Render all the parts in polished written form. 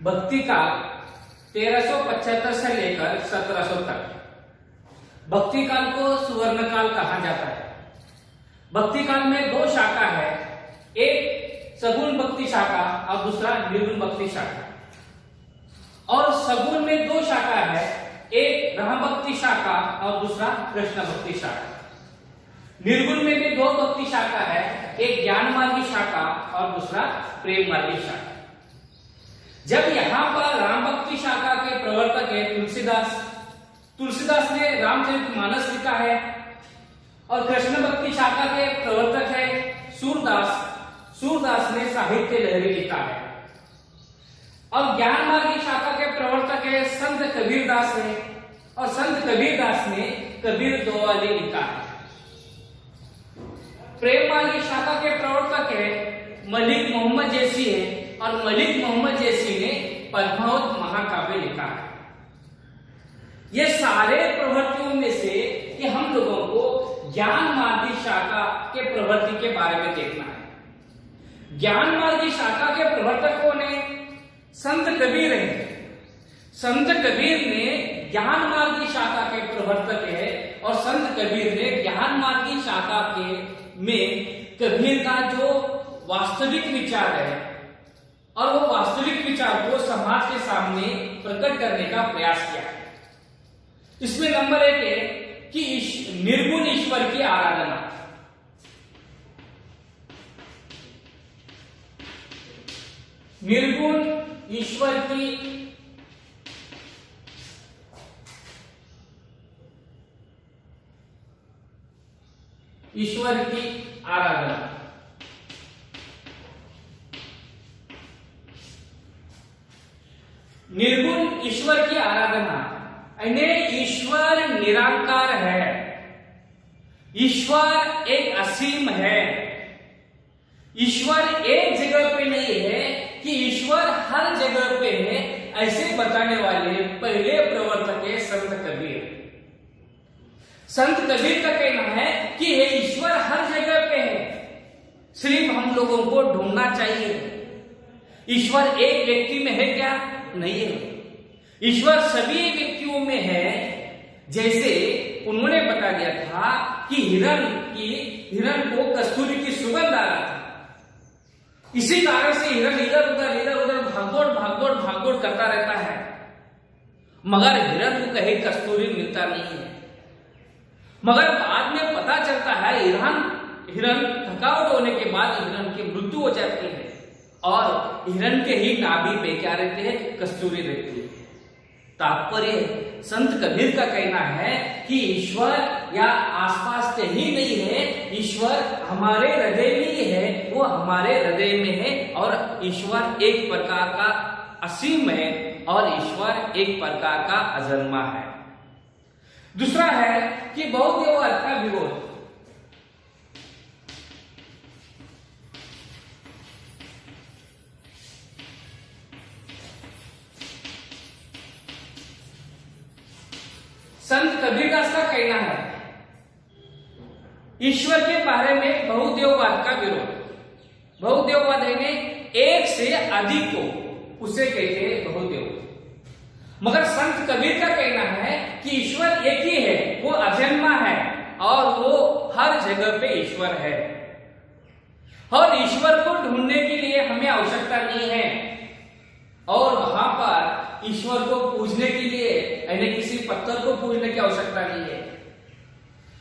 भक्ति काल 1375 से लेकर 1700 तक। भक्ति काल को सुवर्ण काल कहा जाता है। भक्ति काल में दो शाखा है, एक सगुण भक्ति शाखा और दूसरा निर्गुण भक्ति शाखा। और सगुण में दो शाखा है, एक राम भक्ति शाखा और दूसरा कृष्ण भक्ति शाखा। निर्गुण में भी दो भक्ति शाखा है, एक ज्ञान मार्गी शाखा और दूसरा प्रेम मार्गी शाखा। जब यहाँ पर राम भक्ति शाखा के प्रवर्तक है तुलसीदास ने रामचरितमानस लिखा है, और कृष्ण भक्ति शाखा के प्रवर्तक है सूरदास ने साहित्य लहरी लिखा है। और ज्ञान मार्गी शाखा के प्रवर्तक है संत कबीरदास ने, और संत कबीरदास ने कबीर दोवाली लिखा है। प्रेम मार्गी शाखा के प्रवर्तक है मलिक मोहम्मद जैसी है, और मलिक मोहम्मद जैसी ने पद्मावत महाकाव्य लिखा है। ये सारे प्रवृत्तियों में से कि हम लोगों को ज्ञान मार्गी शाखा के प्रवृत्ति के बारे में देखना है। ज्ञान मार्गी शाखा के प्रवर्तक कौन है? संत कबीर है। संत कबीर ने ज्ञान मार्गी शाखा के प्रवर्तक है, और संत कबीर ने ज्ञान मार्गी शाखा के में कबीर का जो वास्तविक विचार है, और वो वास्तविक विचार को समाज के सामने प्रकट करने का प्रयास किया है। इसमें नंबर 1 है कि निर्गुण ईश्वर की आराधना। निर्गुण ईश्वर की आराधना। निर्गुण ईश्वर की आराधना यानी ईश्वर निराकार है, ईश्वर एक असीम है। ईश्वर एक जगह पे नहीं है कि ईश्वर हर जगह पे है, ऐसे बताने वाले पहले प्रवर्तक है संत कबीर। संत कबीर का कहना है कि ये ईश्वर हर जगह पे है, सिर्फ हम लोगों को ढूंढना चाहिए। ईश्वर एक व्यक्ति में है क्या? नहीं है। ईश्वर सभी व्यक्तियों में है। जैसे उन्होंने बता दिया था कि हिरण को कस्तूरी की सुगंध आ रहा था, इसी कारण से हिरण इधर उधर भागदौड़ करता रहता है, मगर हिरण को कहीं कस्तूरी मिलता नहीं है। मगर बाद में पता चलता है हिरण थकावट होने के बाद हिरण की मृत्यु हो जाती है, और हिरण के ही नाभि पे क्या रहते हैं? कस्तूरी रहती है। तात्पर्य संत कबीर का कहना है कि ईश्वर या आसपास कहीं नहीं है, ईश्वर हमारे हृदय में ही है, वो हमारे हृदय में है। और ईश्वर एक प्रकार का असीम है, और ईश्वर एक प्रकार का अजन्मा है। दूसरा है कि बहुदेववाद का विरोध। संत कबीरदास का कहना है ईश्वर के बारे में बहुदेववाद का विरोध। बहुदेववाद है एक से अधिक को, उसे कहते हैं बहुदेव। मगर संत कबीर का कहना है कि ईश्वर एक ही है, वो अजन्मा है, और वो हर जगह पे ईश्वर है। और ईश्वर को ढूंढने के लिए हमें आवश्यकता नहीं है, और वहां पर ईश्वर को पूजने के लिए यानी किसी पत्थर को पूजने की आवश्यकता नहीं है।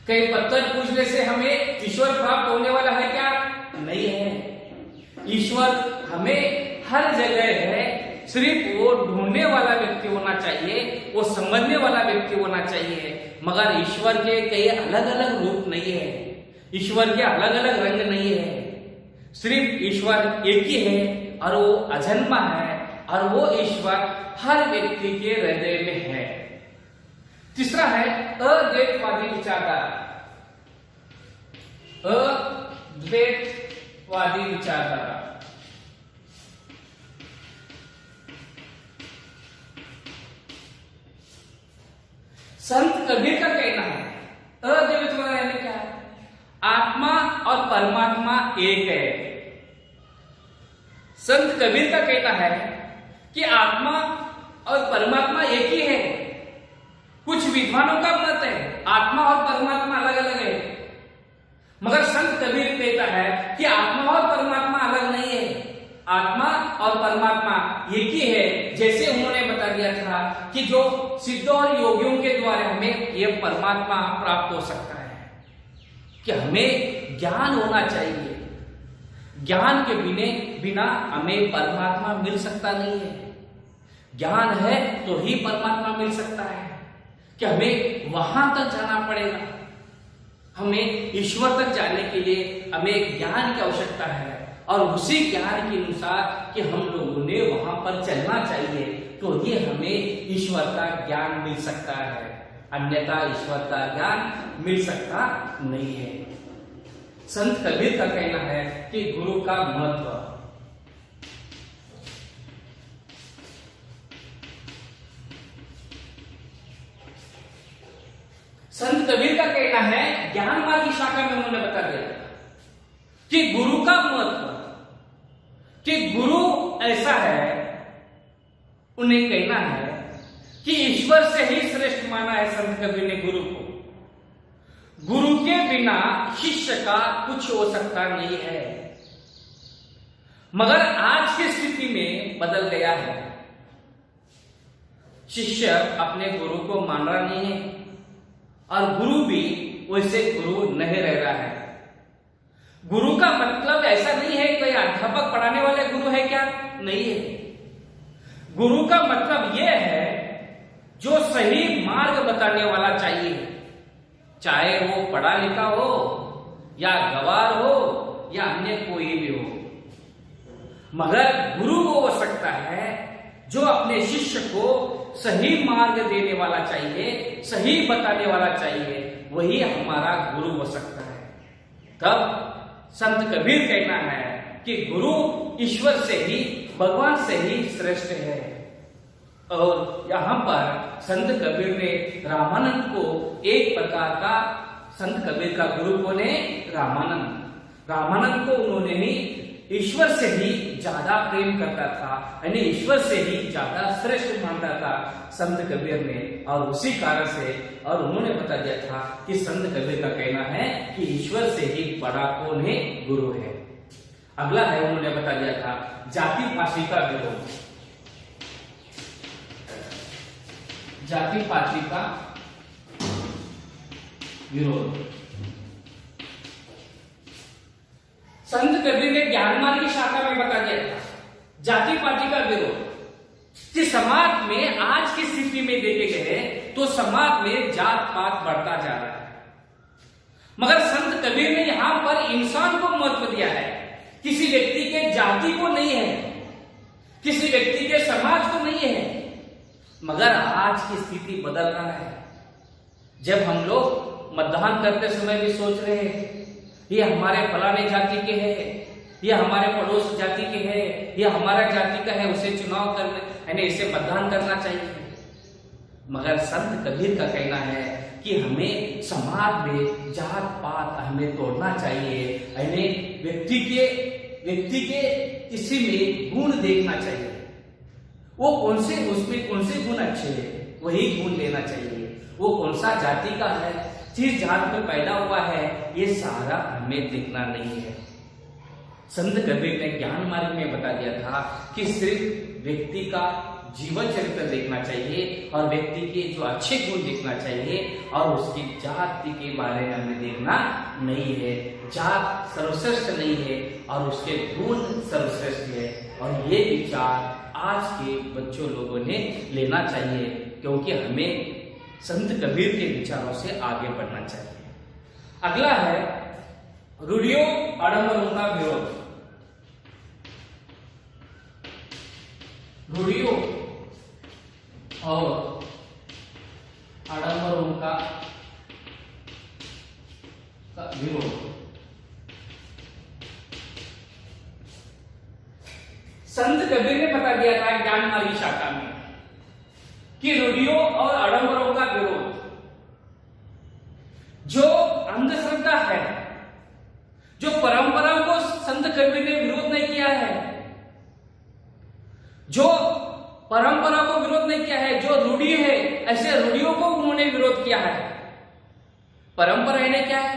कई पत्थर पूजने से हमें ईश्वर प्राप्त होने वाला है क्या? नहीं है। ईश्वर हमें हर जगह है, सिर्फ वो ढूंढने वाला व्यक्ति होना चाहिए, वो समझने वाला व्यक्ति होना चाहिए। मगर ईश्वर के कई अलग अलग रूप नहीं है, ईश्वर के अलग अलग रंग नहीं है। सिर्फ ईश्वर एक ही है, और वो अजन्मा है, और वो ईश्वर हर व्यक्ति के हृदय में है। तीसरा है अद्वैतवादी विचारधारा। अद्वैतवादी विचारधारा संत कबीर का कहना है अद्वैतवाद यानी क्या है? आत्मा और परमात्मा एक है, संत कबीर का कहना है कि आत्मा और परमात्मा एक ही है। कुछ विद्वानों का मत है आत्मा और परमात्मा अलग अलग है, मगर संत कबीर कहता है कि आत्मा और परमात्मा अलग नहीं है, आत्मा और परमात्मा एक ही है। जैसे उन्होंने बता दिया था कि जो सिद्धों और योगियों के द्वारा हमें यह परमात्मा प्राप्त हो सकता है, कि हमें ज्ञान होना चाहिए, ज्ञान के बिना हमें परमात्मा मिल सकता नहीं है। ज्ञान है तो ही परमात्मा मिल सकता है, कि हमें वहां तक जाना पड़ेगा। हमें ईश्वर तक जाने के लिए हमें ज्ञान की आवश्यकता है, और उसी ज्ञान के अनुसार कि हम लोगों ने वहां पर चलना चाहिए, तो ये हमें ईश्वर का ज्ञान मिल सकता है, अन्यथा ईश्वर का ज्ञान मिल सकता नहीं है। संत कबीर का कहना है कि गुरु का महत्व, संत कबीर का कहना है, ज्ञान मार्ग की शाखा में उन्होंने बता दिया कि गुरु का महत्व, कि गुरु ऐसा है, उन्हें कहना है कि ईश्वर से ही श्रेष्ठ माना है संत कबीर ने गुरु को। गुरु के बिना शिष्य का कुछ हो सकता नहीं है, मगर आज की स्थिति में बदल गया है। शिष्य अपने गुरु को मान रहा नहीं है, और गुरु भी वैसे गुरु नहीं रह रहा है। गुरु का मतलब ऐसा नहीं है कोई अध्यापक पढ़ाने वाले गुरु है क्या, नहीं है। गुरु का मतलब यह है जो सही मार्ग बताने वाला चाहिए, चाहे वो पढ़ा लिखा हो या गवार हो या अन्य कोई भी हो, मगर गुरु वो हो सकता है जो अपने शिष्य को सही मार्ग देने वाला चाहिए, सही बताने वाला चाहिए, वही हमारा गुरु हो सकता है। तब संत कबीर कहना है कि गुरु ईश्वर से ही, भगवान से ही श्रेष्ठ है। और यहां पर संत कबीर ने रामानंद को एक प्रकार का, संत कबीर का गुरु कौन है, रामानंद। रामानंद को उन्होंने ही ईश्वर से ही ज्यादा प्रेम करता था, यानी ईश्वर से ही ज्यादा श्रेष्ठ मानता था संत कबीर ने, और उसी कारण से, और उन्होंने बता दिया था कि संत कबीर का कहना है कि ईश्वर से ही बड़ा कौन है, गुरु है। अगला है, उन्होंने बता दिया था जाति पाति का विरोध। जाति पाति का विरोध संत कबीर ने ज्ञान मार्ग की शाखा में बता दिया था, जाति पाति का विरोध। कि समाज में आज की स्थिति में देखे गए तो समाज में जात पात बढ़ता जा रहा है, मगर संत कबीर ने यहां पर इंसान को महत्व दिया है, किसी व्यक्ति के जाति को नहीं है, किसी व्यक्ति के समाज को नहीं है। मगर आज की स्थिति बदल रहा है। जब हम लोग मतदान करते समय भी सोच रहे हैं ये हमारे फलाने जाति के हैं, ये हमारे पड़ोस जाति के हैं, ये हमारा जाति का है, उसे चुनाव करने, यानी इसे मतदान करना चाहिए। मगर संत कबीर का कहना है कि हमें समाज में जात पात हमें तोड़ना चाहिए, यानी व्यक्ति के किसी में गुण देखना चाहिए, वो उसमें कौन से गुण अच्छे हैं वही गुण लेना चाहिए। वो कौन सा जाति का है, किस जात में पैदा हुआ है, ये सारा हमें देखना नहीं है। संत कबीर ने ज्ञान मार्ग में बता दिया था कि सिर्फ व्यक्ति का जीवन चरित्र देखना चाहिए और व्यक्ति के जो अच्छे गुण देखना चाहिए, और उसकी जाति के बारे में हमें देखना नहीं है। जात सर्वश्रेष्ठ नहीं है और उसके गुण सर्वश्रेष्ठ है, और ये विचार आज के बच्चों लोगों ने लेना चाहिए, क्योंकि हमें संत कबीर के विचारों से आगे बढ़ना चाहिए। अगला है रूढ़ियों आडंबरों का विरोध। रूढ़ियों और आडंबरों का विरोध। संत कबीर ने बता दिया था ज्ञान मार्ग की शाखा में कि रूढ़ियों और आडंबरों का विरोध, जो अंधश्रद्धा है, जो परंपराओं को संत कबीर ने विरोध नहीं किया है, परंपरा को विरोध नहीं किया है, जो रूढ़ी है ऐसे रूढ़ियों को उन्होंने विरोध किया है। परंपरा यानी क्या है?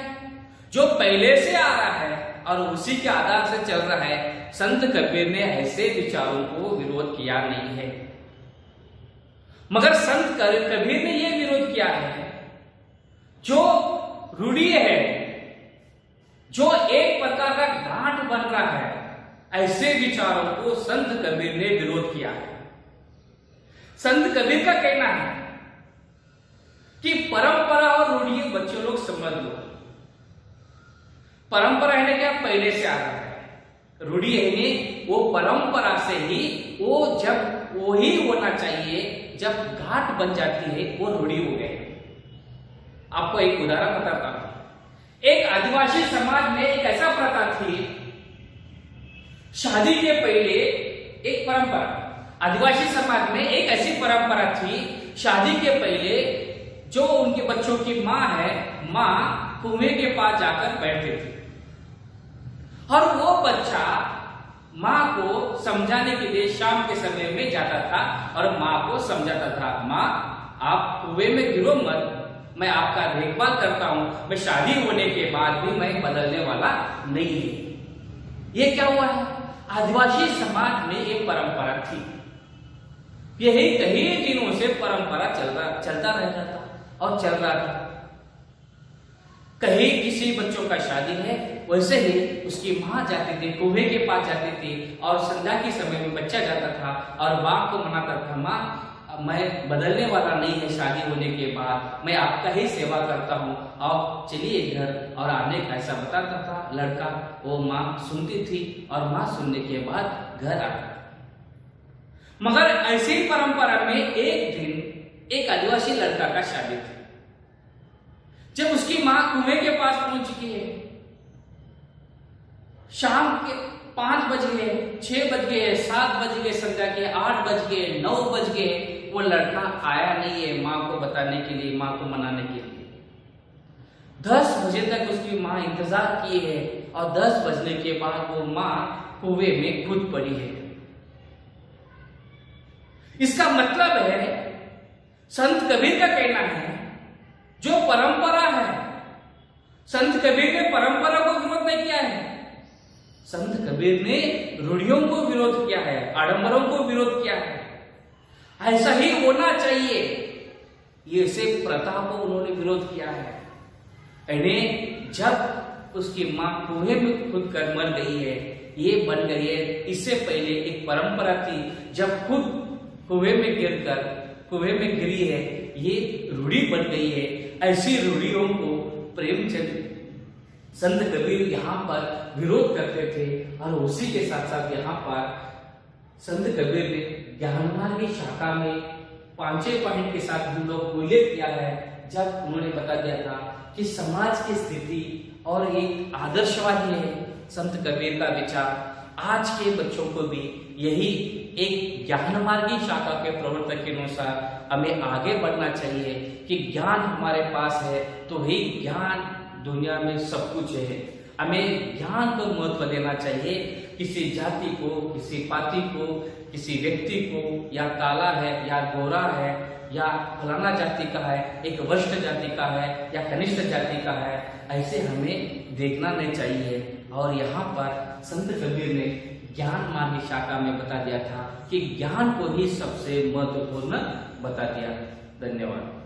जो पहले से आ रहा है और उसी के आधार से चल रहा है। संत कबीर ने ऐसे विचारों को विरोध किया नहीं है, मगर संत कबीर ने यह विरोध किया है जो रूढ़ी है, जो एक प्रकार का गांठ बन रहा है, ऐसे विचारों को संत कबीर ने विरोध किया है। संत कबीर का कहना है कि परंपरा और रूढ़ी बच्चों लोग समझ लो। परंपरा है क्या? पहले से आ रहा है। रूढ़ी है वो परंपरा से ही वो ही होना चाहिए, जब घाट बन जाती है वो रूढ़ी हो गए। आपको एक उदाहरण बताता हूं। एक आदिवासी समाज में एक ऐसा प्रथा थी, शादी के पहले एक परंपरा, आदिवासी समाज में एक ऐसी परंपरा थी, शादी के पहले जो उनके बच्चों की माँ है, माँ कुएं के पास जाकर बैठती थी और वो बच्चा माँ को समझाने के लिए शाम के समय में जाता था और माँ को समझाता था, माँ आप कुएं में गिरो मत, मैं आपका देखभाल करता हूं, मैं शादी होने के बाद भी मैं बदलने वाला नहीं है। ये क्या हुआ है? आदिवासी समाज में एक परंपरा थी, यही कई दिनों से परंपरा चलता रहता था और चल रहा था। कहीं किसी बच्चों का शादी है, वैसे ही उसकी माँ जाती थी, कुएं के पास जाती थी और संध्या के समय में बच्चा जाता था और माँ को मना करता, माँ मैं बदलने वाला नहीं है, शादी होने के बाद मैं आपका ही सेवा करता हूँ, आप चलिए घर। और आने का ऐसा बताता था लड़का, वो माँ सुनती थी और माँ सुनने के बाद घर आता। मगर ऐसी परंपरा में एक दिन एक आदिवासी लड़का का शादी थी। जब उसकी माँ कुएं के पास पहुंच चुकी है, शाम के 5 बज गए, 6 बज गए, 7 बज गए, संध्या के 8 बज गए, 9 बज गए, वो लड़का आया नहीं है माँ को बताने के लिए, माँ को मनाने के लिए। 10 बजे तक उसकी माँ इंतजार की है और 10 बजने के बाद वो माँ कुएं में कूद पड़ी है। इसका मतलब है, संत कबीर का कहना है, जो परंपरा है, संत कबीर ने परंपरा को विरोध नहीं किया है, संत कबीर ने रूढ़ियों को विरोध किया है, आडंबरों को विरोध किया है। ऐसा ही होना चाहिए, ये से प्रथा को उन्होंने विरोध किया है। इन्हें जब उसकी माँ कुएं में खुद कर मर गई है, ये बन गई है। इससे पहले एक परंपरा थी, जब खुद कुएं में गिरी है, ये रूढ़ी बन गई है। ऐसी रूढ़ियों को प्रेमचंद संत कबीर यहाँ पर विरोध करते थे और उसी के साथ साथ यहाँ पर संत कबीर ने ज्ञानमार्ग की शाखा में 5 पॉइंट के साथ हम लोग को उल्लेख किया है, जब उन्होंने बता दिया था कि समाज की स्थिति और एक आदर्शवादी है संत कबीर का विचार। आज के बच्चों को भी यही एक ज्ञानमार्गी शाखा के प्रवर्तक के अनुसार हमें आगे बढ़ना चाहिए कि ज्ञान हमारे पास है तो ही ज्ञान दुनिया में सब कुछ है। हमें ज्ञान को महत्व देना चाहिए। किसी जाति को, किसी पाति को, किसी व्यक्ति को, या काला है या गोरा है या फलाना जाति का है, एक वरिष्ठ जाति का है या कनिष्ठ जाति का है, ऐसे हमें देखना नहीं चाहिए। और यहाँ पर संत कबीर ने ज्ञान मार्ग शाखा में बता दिया था कि ज्ञान को ही सबसे महत्वपूर्ण बता दिया। धन्यवाद।